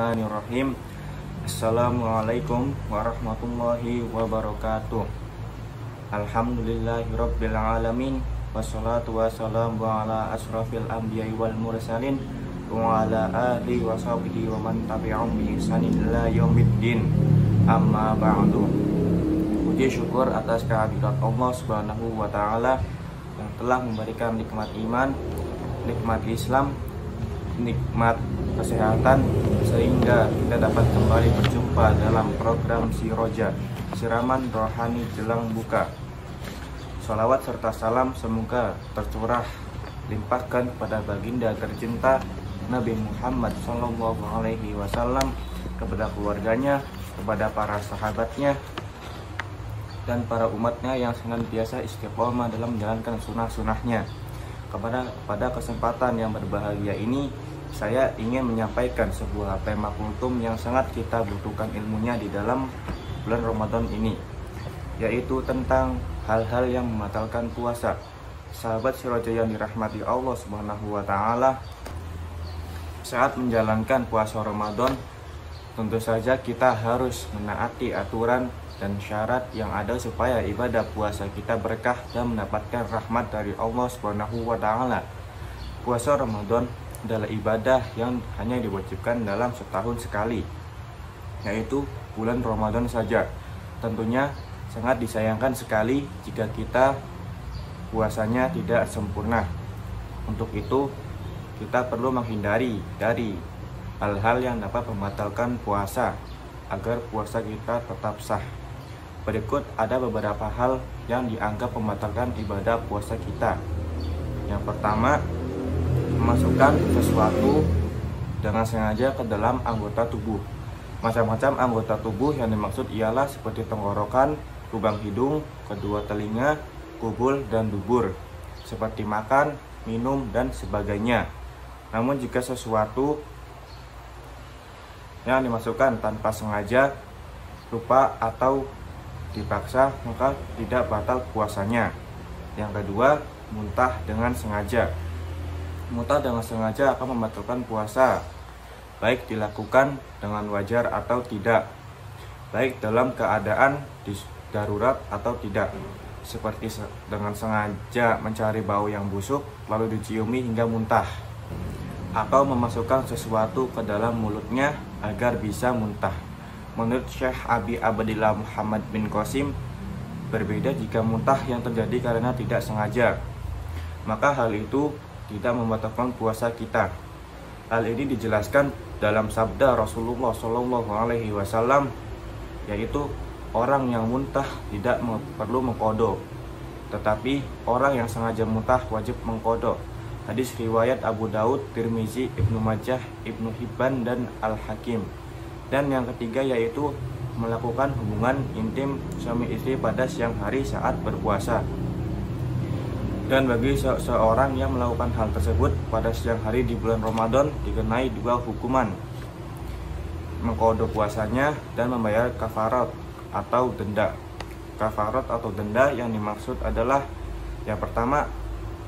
Bismillahirrahmanirrahim. Assalamualaikum warahmatullahi wabarakatuh. Alhamdulillahirabbil alamin. Wassalatu wassalamu ala asrafil anbiya'i wal mursalin wa ala alihi wa sahbihi wa man tabi'ahum bi ihsanin ila yaumiddin. Amma ba'du. Puji syukur atas kehadirat Allah Subhanahu wa taala yang telah memberikan nikmat iman, nikmat Islam, nikmat kesehatan, sehingga kita dapat kembali berjumpa dalam program Siroja, siraman rohani jelang buka. Salawat serta salam semoga tercurah limpahkan pada baginda tercinta Nabi Muhammad SAW, kepada keluarganya, kepada para sahabatnya, dan para umatnya yang senantiasa istiqomah dalam menjalankan sunnah-sunnahnya. Pada kesempatan yang berbahagia ini, saya ingin menyampaikan sebuah tema kultum yang sangat kita butuhkan ilmunya di dalam bulan Ramadan ini, yaitu tentang hal-hal yang membatalkan puasa. Sahabat Siroja yang dirahmati Allah Subhanahu wa taala, saat menjalankan puasa Ramadan, tentu saja kita harus menaati aturan dan syarat yang ada supaya ibadah puasa kita berkah dan mendapatkan rahmat dari Allah Subhanahu wa taala. Puasa Ramadan adalah ibadah yang hanya diwajibkan dalam setahun sekali, yaitu bulan Ramadan saja. Tentunya sangat disayangkan sekali jika kita puasanya tidak sempurna. Untuk itu, kita perlu menghindari dari hal-hal yang dapat membatalkan puasa agar puasa kita tetap sah. Berikut ada beberapa hal yang dianggap membatalkan ibadah puasa kita. Yang pertama, memasukkan sesuatu dengan sengaja ke dalam anggota tubuh. Macam-macam anggota tubuh yang dimaksud ialah seperti tenggorokan, lubang hidung, kedua telinga, kubul, dan dubur, seperti makan, minum, dan sebagainya. Namun jika sesuatu yang dimasukkan tanpa sengaja, lupa, atau dipaksa, maka tidak batal puasanya. Yang kedua, muntah dengan sengaja. Muntah dengan sengaja akan membatalkan puasa, baik dilakukan dengan wajar atau tidak, baik dalam keadaan darurat atau tidak, seperti dengan sengaja mencari bau yang busuk lalu diciumi hingga muntah, atau memasukkan sesuatu ke dalam mulutnya agar bisa muntah. Menurut Syekh Abi Abdillah Muhammad bin Qasim, berbeda jika muntah yang terjadi karena tidak sengaja, maka hal itu tidak membatalkan puasa kita. Hal ini dijelaskan dalam sabda Rasulullah SAW, yaitu orang yang muntah tidak perlu mengqadha, tetapi orang yang sengaja muntah wajib mengqadha. Hadis riwayat Abu Daud, Tirmizi, Ibnu Majah, Ibnu Hibban, dan Al-Hakim. Dan yang ketiga yaitu melakukan hubungan intim suami istri pada siang hari saat berpuasa. Dan bagi seorang yang melakukan hal tersebut pada siang hari di bulan Ramadan dikenai dua hukuman: mengqadha puasanya dan membayar kafarat atau denda. Kafarat atau denda yang dimaksud adalah yang pertama,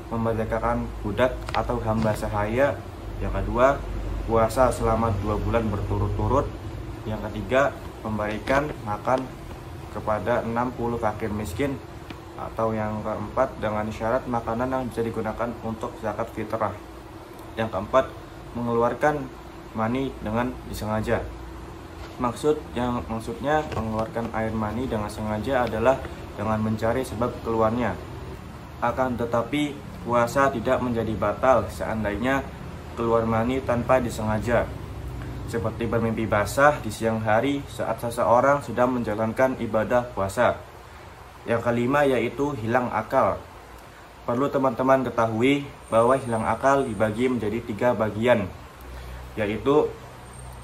memerdekakan budak atau hamba sahaya. Yang kedua, puasa selama 2 bulan berturut-turut. Yang ketiga, memberikan makan kepada 60 fakir miskin. Atau yang keempat, dengan syarat makanan yang bisa digunakan untuk zakat fitrah. Yang keempat, mengeluarkan mani dengan disengaja. Maksudnya mengeluarkan air mani dengan sengaja adalah dengan mencari sebab keluarnya. Akan tetapi puasa tidak menjadi batal seandainya keluar mani tanpa disengaja, seperti bermimpi basah di siang hari saat seseorang sedang menjalankan ibadah puasa. Yang kelima yaitu hilang akal. Perlu teman-teman ketahui bahwa hilang akal dibagi menjadi 3 bagian, yaitu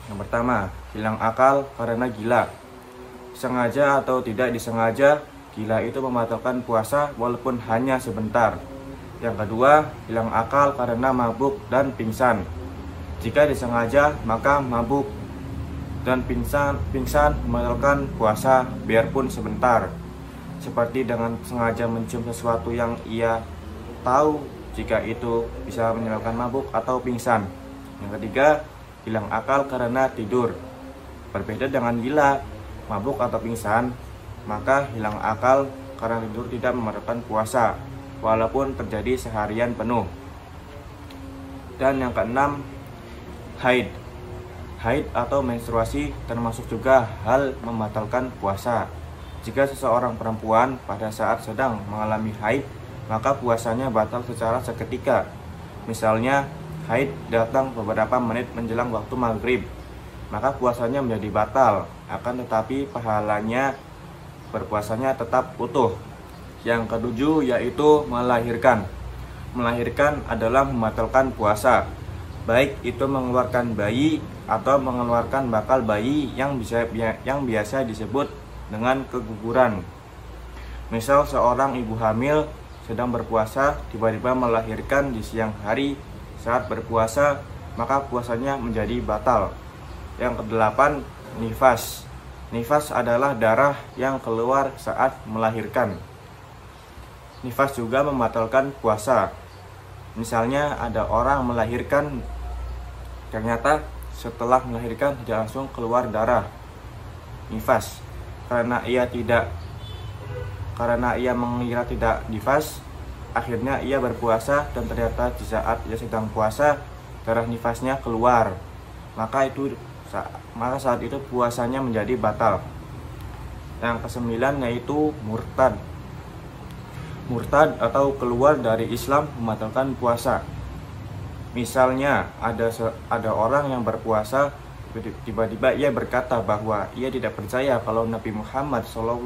yang pertama, hilang akal karena gila. Sengaja atau tidak disengaja, gila itu membatalkan puasa walaupun hanya sebentar. Yang kedua, hilang akal karena mabuk dan pingsan. Jika disengaja, maka mabuk dan pingsan membatalkan puasa biarpun sebentar, seperti dengan sengaja mencium sesuatu yang ia tahu jika itu bisa menyebabkan mabuk atau pingsan. Yang ketiga, hilang akal karena tidur. Berbeda dengan gila, mabuk atau pingsan, maka hilang akal karena tidur tidak membatalkan puasa, walaupun terjadi seharian penuh. Dan yang keenam, haid. Haid atau menstruasi termasuk juga hal membatalkan puasa. Jika seseorang perempuan pada saat sedang mengalami haid, maka puasanya batal secara seketika. Misalnya, haid datang beberapa menit menjelang waktu maghrib, maka puasanya menjadi batal, akan tetapi pahalanya berpuasanya tetap utuh. Yang ketujuh yaitu melahirkan. Melahirkan adalah membatalkan puasa, baik itu mengeluarkan bayi atau mengeluarkan bakal bayi yang biasa disebut dengan keguguran. Misal seorang ibu hamil sedang berpuasa tiba-tiba melahirkan di siang hari saat berpuasa, maka puasanya menjadi batal. Yang kedelapan, nifas. Nifas adalah darah yang keluar saat melahirkan. Nifas juga membatalkan puasa. Misalnya ada orang melahirkan, ternyata setelah melahirkan tidak langsung keluar darah. Nifas. Karena ia mengira tidak nifas, akhirnya ia berpuasa dan ternyata di saat ia sedang puasa darah nifasnya keluar. Maka saat itu puasanya menjadi batal. Yang kesembilan yaitu murtad. Murtad atau keluar dari Islam membatalkan puasa. Misalnya ada orang yang berpuasa, tiba-tiba ia berkata bahwa ia tidak percaya kalau Nabi Muhammad SAW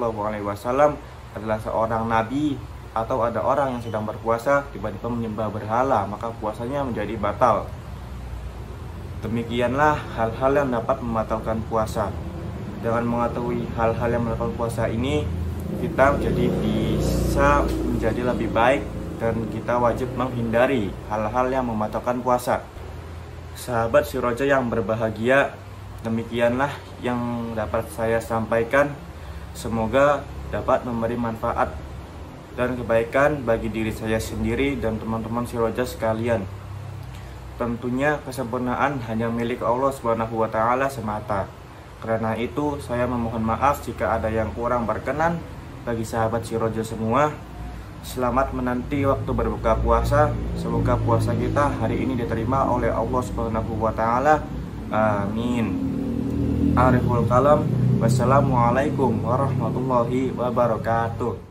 adalah seorang nabi, atau ada orang yang sedang berpuasa tiba-tiba menyembah berhala, maka puasanya menjadi batal. Demikianlah hal-hal yang dapat membatalkan puasa. Dengan mengetahui hal-hal yang membatalkan puasa ini, kita bisa menjadi lebih baik dan kita wajib menghindari hal-hal yang membatalkan puasa. Sahabat Sirojah yang berbahagia, demikianlah yang dapat saya sampaikan. Semoga dapat memberi manfaat dan kebaikan bagi diri saya sendiri dan teman-teman Sirojah sekalian. Tentunya kesempurnaan hanya milik Allah Subhanahu wa Ta'ala semata. Karena itu saya memohon maaf jika ada yang kurang berkenan. Bagi sahabat Sirojah semua, selamat menanti waktu berbuka puasa. Semoga puasa kita hari ini diterima oleh Allah Subhanahu wa Ta'ala. Amin. Ariful kalam. Wassalamualaikum warahmatullahi wabarakatuh.